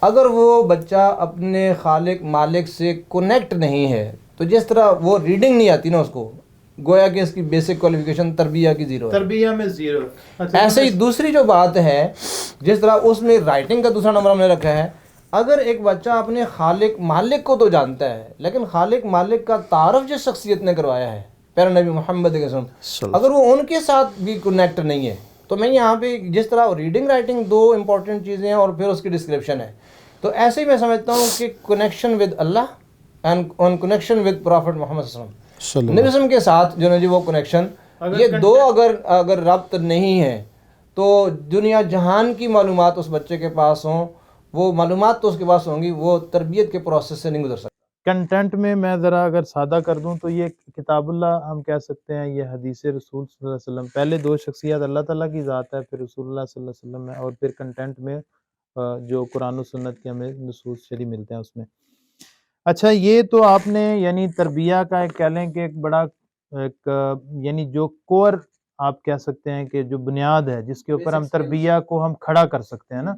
اگر وہ بچہ اپنے خالق مالک سے کنیکٹ نہیں ہے, تو جس طرح وہ ریڈنگ نہیں آتی نا اس کو, گویا کہ اس کی بیسک کوالیفیکیشن تربیہ کی زیرو ہے, تربیہ میں زیرو. ایسے ہی دوسری جو بات ہے, جس طرح اس میں رائٹنگ کا دوسرا نمبر ہم نے رکھا ہے, اگر ایک بچہ اپنے خالق مالک کو تو جانتا ہے, لیکن خالق مالک کا تعارف جس شخصیت نے کروایا ہے پیارے نبی محمد کے وسلم, اگر وہ ان کے ساتھ بھی کنیکٹ نہیں ہے, تو میں یہاں پہ جس طرح ریڈنگ رائٹنگ دو امپورٹنٹ چیزیں ہیں اور پھر اس کی ڈسکرپشن ہے, تو ایسے ہی میں سمجھتا ہوں کہ connection with Allah and connection with prophet Muhammad صلی اللہ علیہ وسلم, نبی وسلم کے ساتھ جو ہے جی وہ کنیکشن, یہ دو اگر ربط نہیں ہے تو دنیا جہان کی معلومات اس بچے کے پاس ہوں, وہ معلومات تو اس کے پاس ہوں گی, وہ تربیت کے پروسیس سے نہیں گزر سکتا. کنٹینٹ میں ذرا اگر سادہ کر دوں تو یہ کتاب اللہ ہم کہہ سکتے ہیں, یہ حدیث رسول صلی اللہ علیہ وسلم, پہلے دو شخصیات اللہ تعالیٰ کی ذات ہے, پھر رسول اللہ صلی اللہ علیہ وسلم ہے, اور پھر کنٹینٹ میں جو قرآن و سنت کے ہمیں نصوص شریع ملتے ہیں اس میں. اچھا, یہ تو آپ نے یعنی تربیہ کا ایک کہہ لیں کہ ایک بڑا ایک یعنی جو کور آپ کہہ سکتے ہیں کہ جو بنیاد ہے جس کے اوپر ہم تربیہ کو ہم کھڑا کر سکتے ہیں نا.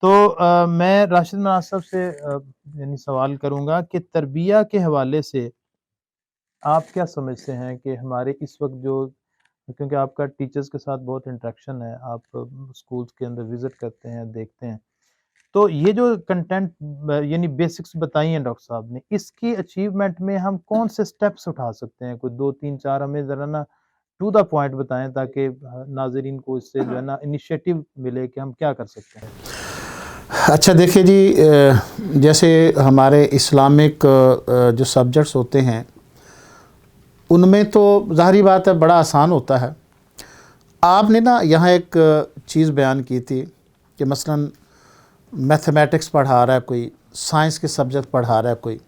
تو میں راشد مناز صاحب سے یعنی سوال کروں گا کہ تربیہ کے حوالے سے آپ کیا سمجھتے ہیں کہ ہمارے اس وقت جو, کیونکہ آپ کا ٹیچرز کے ساتھ بہت انٹریکشن ہے, آپ اسکولز کے اندر وزٹ کرتے ہیں, دیکھتے ہیں, تو یہ جو کنٹینٹ یعنی بیسکس بتائی ہیں ڈاکٹر صاحب نے, اس کی اچیومنٹ میں ہم کون سے سٹیپس اٹھا سکتے ہیں؟ کوئی 2 3 4 ہمیں ذرا نا ٹو دا پوائنٹ بتائیں تاکہ ناظرین کو اس سے جو ہے نا انیشیٹو ملے کہ ہم کیا کر سکتے ہیں. اچھا دیکھیے جی, جیسے ہمارے اسلامک جو سبجیکٹس ہوتے ہیں ان میں تو ظاہری بات ہے بڑا آسان ہوتا ہے. آپ نے نا یہاں ایک چیز بیان کی تھی کہ مثلاً میتھمیٹکس پڑھا رہا ہے کوئی, سائنس کے سبجیکٹ پڑھا رہا ہے کوئی,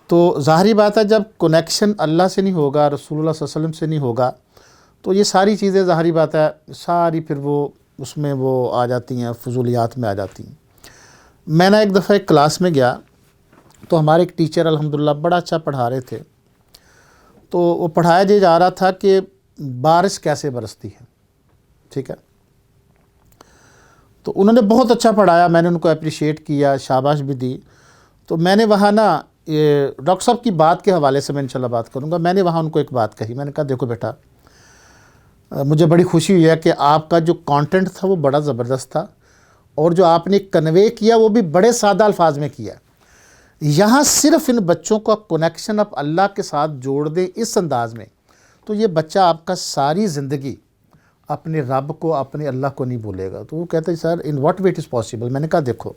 تو ظاہری بات ہے جب کنیکشن اللہ سے نہیں ہوگا, رسول اللہ صلی اللہ علیہ وسلم سے نہیں ہوگا, تو یہ ساری چیزیں ظاہری بات ہے ساری پھر وہ اس میں وہ آ جاتی ہیں, فضولیات میں آ جاتی ہیں. میں نے ایک دفعہ ایک کلاس میں گیا تو ہمارے ایک ٹیچر الحمدللہ بڑا اچھا پڑھا رہے تھے, تو وہ پڑھایا جا رہا تھا کہ بارش کیسے برستی ہے, ٹھیک ہے. تو انہوں نے بہت اچھا پڑھایا, میں نے ان کو اپریشیٹ کیا, شاباش بھی دی. تو میں نے وہاں نا یہ ڈاکٹر صاحب کی بات کے حوالے سے میں انشاءاللہ بات کروں گا. میں نے وہاں ان کو ایک بات کہی, میں نے کہا دیکھو بیٹا, مجھے بڑی خوشی ہوئی ہے کہ آپ کا جو کانٹینٹ تھا وہ بڑا زبردست تھا, اور جو آپ نے کنوے کیا وہ بھی بڑے سادہ الفاظ میں کیا. یہاں صرف ان بچوں کا کنیکشن آپ اللہ کے ساتھ جوڑ دیں اس انداز میں, تو یہ بچہ آپ کا ساری زندگی اپنے رب کو, اپنے اللہ کو نہیں بھولے گا. تو وہ کہتے ہیں sir in what way it is possible. میں نے کہا دیکھو,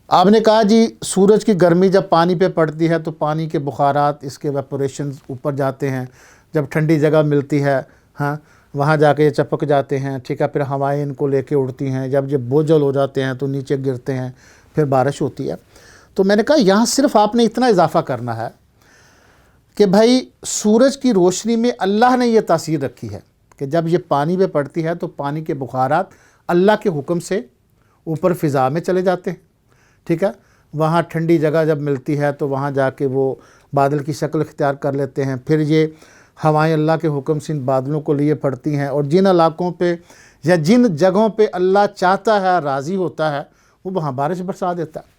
آپ نے کہا جی سورج کی گرمی جب پانی پہ پڑتی ہے تو پانی کے بخارات, اس کے ویپوریشنز اوپر جاتے ہیں, جب ٹھنڈی جگہ ملتی ہے ہاں وہاں جا کے یہ چپک جاتے ہیں, ٹھیک ہے, پھر ہوائیں ان کو لے کے اڑتی ہیں, جب یہ بوجھل ہو جاتے ہیں تو نیچے گرتے ہیں, پھر بارش ہوتی ہے. تو میں نے کہا یہاں صرف آپ نے اتنا اضافہ کرنا ہے کہ بھائی سورج کی روشنی میں اللہ نے یہ تاثیر رکھی ہے کہ جب یہ پانی پہ پڑتی ہے تو پانی کے بخارات اللہ کے حکم سے اوپر فضا میں چلے جاتے ہیں, ٹھیک ہے. وہاں ٹھنڈی جگہ جب ملتی ہے تو وہاں جا کے وہ بادل کی شکل اختیار کر لیتے ہیں, پھر یہ ہوائیں اللہ کے حکم سے ان بادلوں کو لیے پڑتی ہیں, اور جن علاقوں پہ یا جن جگہوں پہ اللہ چاہتا ہے, راضی ہوتا ہے, وہ وہاں بارش برسا دیتا ہے.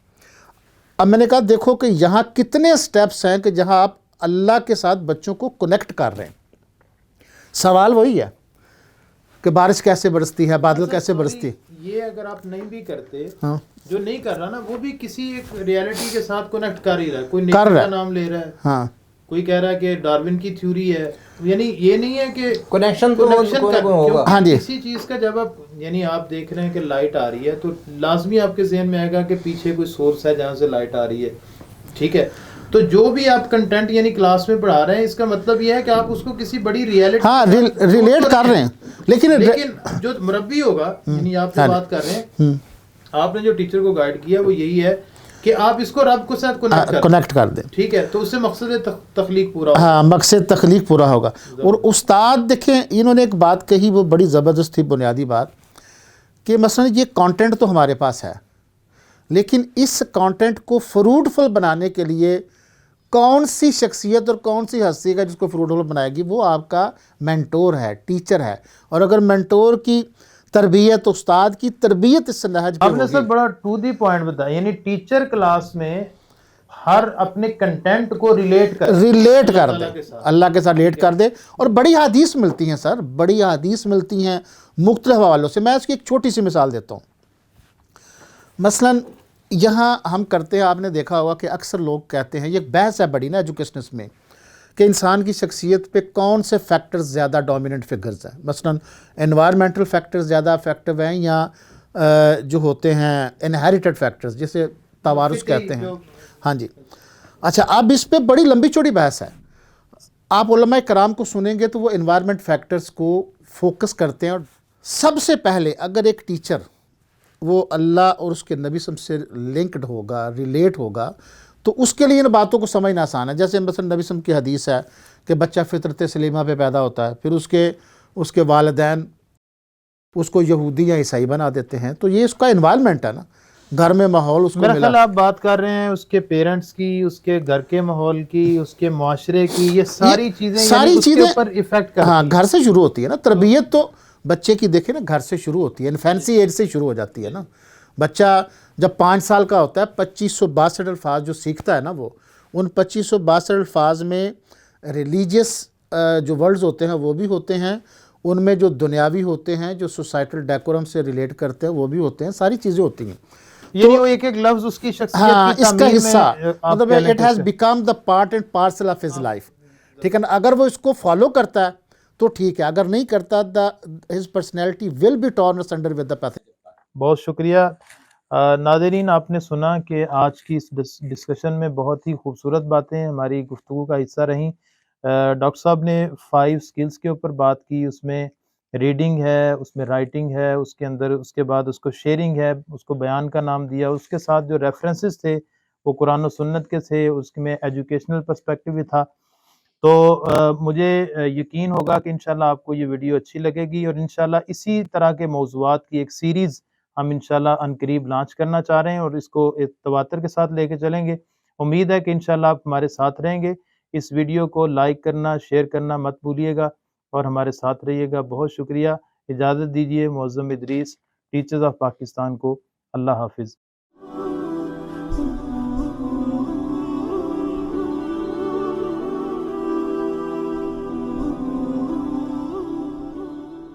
اب میں نے کہا دیکھو کہ یہاں کتنے سٹیپس ہیں کہ جہاں آپ اللہ کے ساتھ بچوں کو کنیکٹ کر رہے ہیں. سوال وہی ہے کہ بارش کیسے برستی ہے, بادل کیسے برستی. یہ اگر آپ نہیں بھی کرتے, ہاں جو نہیں کر رہا نا وہ بھی کسی ایک ریالٹی کے ساتھ کنیکٹ کر ہی رہا ہے. کوئی نیچر کا نام لے رہا ہے, ہاں, کوئی کہہ رہا ہے کہ ڈارون کی تھیوری ہے, یعنی یہ نہیں ہے کہ کنیکشن تو ہوگا. ہاں جی, کسی چیز کا جب آپ یعنی آپ دیکھ رہے ہیں کہ لائٹ آ رہی ہے تو لازمی آپ کے ذہن میں آئے گا کہ پیچھے کوئی سورس ہے جہاں سے لائٹ آ رہی ہے, ٹھیک ہے. تو جو بھی آپ کنٹینٹ یعنی کلاس میں پڑھا رہے ہیں, اس کا مطلب یہ ہے کہ آپ اس کو کسی بڑی ریالٹی ہاں ریلیٹ کر رہے ہیں. لیکن جو مربی ہوگا, یعنی آپ جو بات کر رہے ہیں, آپ نے جو ٹیچر کو گائیڈ کیا وہ یہی ہے کہ آپ اس کو رب کے ساتھ کنیکٹ کر دیں, ٹھیک ہے. تو اس سے مقصد تخلیق پورا ہوگا. ہاں, مقصد تخلیق پورا ہوگا. اور استاد دیکھیں انہوں نے ایک بات کہی وہ بڑی زبردست تھی, بنیادی بات, کہ مثلا یہ کانٹینٹ تو ہمارے پاس ہے, لیکن اس کانٹینٹ کو فروٹفل بنانے کے لیے کون سی شخصیت اور کون سی ہستی کا جس کو فروٹفل بنائے گی، وہ آپ کا مینٹور ہے، ٹیچر ہے. اور اگر مینٹور کی تربیت، استاد کی تربیت اس نہج پہ آپ نے ہوگی. سر بڑا ٹو دی پوائنٹ بتایا، یعنی ٹیچر کلاس میں ہر اپنے کنٹینٹ کو ریلیٹ کر دے، اللہ کے ساتھ ریلیٹ کر دے. اور بڑی حدیث ملتی ہیں سر، بڑی حدیث ملتی ہیں مختلف حوالوں سے. میں اس کی ایک چھوٹی سی مثال دیتا ہوں. مثلاً یہاں ہم کرتے ہیں، آپ نے دیکھا ہوگا کہ اکثر لوگ کہتے ہیں، یہ ایک بحث ہے بڑی نا ایجوکیشنس میں، کہ انسان کی شخصیت پہ کون سے فیکٹرز زیادہ ڈومیننٹ فگرز ہیں. مثلاً انوائرمنٹل فیکٹرز زیادہ افیکٹو ہیں یا جو ہوتے ہیں انہیریٹڈ فیکٹرز جسے توارث کہتے ہیں. ہاں جی. اچھا، اب اس پہ بڑی لمبی چوڑی بحث ہے. آپ علماء کرام کو سنیں گے تو وہ انوائرمنٹ فیکٹرز کو فوکس کرتے ہیں. اور سب سے پہلے اگر ایک ٹیچر وہ اللہ اور اس کے نبی صلی اللہ علیہ وسلم سے لنکڈ ہوگا، ریلیٹ ہوگا، تو اس کے لیے ان باتوں کو سمجھنا آسان ہے. جیسے مثلا نبی صلی اللہ علیہ وسلم کی حدیث ہے کہ بچہ فطرت سلیمہ پہ پیدا ہوتا ہے، پھر اس کے والدین اس کو یہودی یا عیسائی بنا دیتے ہیں. تو یہ اس کا انوائرمنٹ ہے نا، گھر میں ماحول اس کو میرا ملا. خیال آپ بات کر رہے ہیں اس کے پیرنٹس کی، اس کے گھر کے ماحول کی، اس کے معاشرے کی، یہ ساری چیزیں یعنی اس کے اوپر ایفیکٹ کرتی ہاں ہیں. گھر سے شروع ہوتی ہے نا تربیت. تو بچے کی دیکھیں نا گھر سے شروع ہوتی ہے، انفینسی ایج سے شروع ہو جاتی ہے نا. بچہ جب 5 سال کا ہوتا ہے 2562 الفاظ جو سیکھتا ہے نا، وہ ان 2562 الفاظ میں ریلیجیس جو ورڈز ہوتے ہیں وہ بھی ہوتے ہیں، ان میں جو دنیاوی ہوتے ہیں، جو سوسائٹل ڈیکورم سے ریلیٹ کرتے ہیں وہ بھی ہوتے ہیں، ساری چیزیں ہوتی ہیں. یعنی وہ ایک ایک لفظ اس کی شخصیت ہاں کی اس کا تعمیر میں حصہ، آپ مطلب کہہ لیں اٹ کہ has become the part and parcel of his life. ٹھیک ہے نا. اگر وہ اس کو فالو کرتا ہے تو ٹھیک ہے، اگر نہیں کرتا his personality will be torn asunder with the path. بہت شکریہ. ناظرین، آپ نے سنا کہ آج کی اس ڈسکشن میں بہت ہی خوبصورت باتیں ہماری گفتگو کا حصہ رہیں. ڈاکٹر صاحب نے 5 سکلز کے اوپر بات کی، اس میں ریڈنگ ہے، اس میں رائٹنگ ہے، اس کے اندر اس کے بعد اس کو شیئرنگ ہے، اس کو بیان کا نام دیا. اس کے ساتھ جو ریفرنسز تھے وہ قرآن و سنت کے تھے، اس میں ایجوکیشنل پرسپیکٹیو بھی تھا. تو مجھے یقین ہوگا کہ انشاءاللہ آپ کو یہ ویڈیو اچھی لگے گی، اور انشاءاللہ اسی طرح کے موضوعات کی ایک سیریز ہم انشاءاللہ عنقریب لانچ کرنا چاہ رہے ہیں، اور اس کو ایک تواتر کے ساتھ لے کے چلیں گے. امید ہے کہ انشاءاللہ آپ ہمارے ساتھ رہیں گے. اس ویڈیو کو لائک کرنا، شیئر کرنا مت بھولیے گا، اور ہمارے ساتھ رہیے گا. بہت شکریہ. اجازت دیجیے معظم ادریس ٹیچرز آف پاکستان کو. اللہ حافظ.